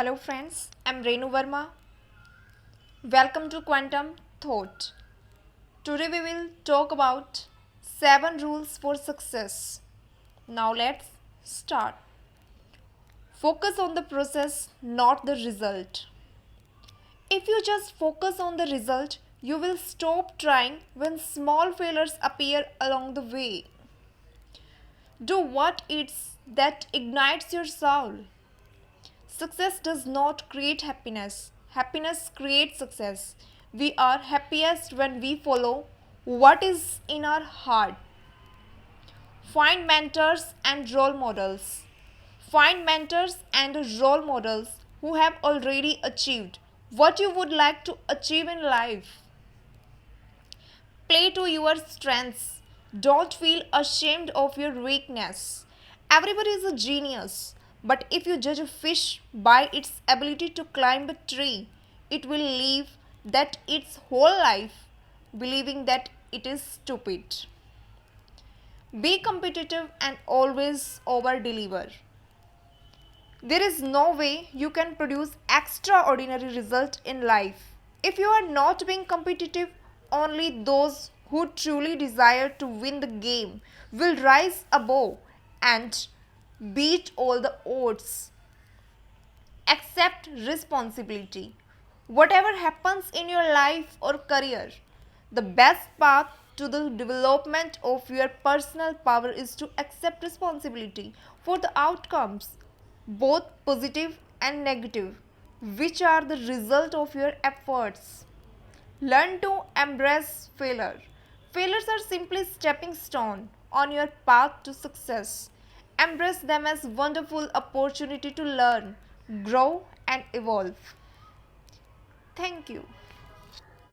Hello friends, I'm Renu Verma. Welcome to Quantum Thought. Today we will talk about 7 rules for success. Now let's start. Focus on the process, not the result. If you just focus on the result, you will stop trying when small failures appear along the way. Do what it's that ignites your soul. Success does not create happiness. Happiness creates success. We are happiest when we follow what is in our heart. Find mentors and role models. Find mentors and role models who have already achieved what you would like to achieve in life. Play to your strengths. Don't feel ashamed of your weakness. Everybody is a genius, but if you judge a fish by its ability to climb a tree, it will live that its whole life believing that it is stupid. Be competitive and always over deliver. There is no way you can produce extraordinary result in life if you are not being competitive. Only those who truly desire to win the game will rise above and beat all the odds. Accept responsibility. Whatever happens in your life or career, the best path to the development of your personal power is to accept responsibility for the outcomes, both positive and negative, which are the result of your efforts. Learn to embrace failure. Failures are simply stepping stone on your path to success. Embrace them as wonderful opportunity to learn, grow and evolve. Thank you.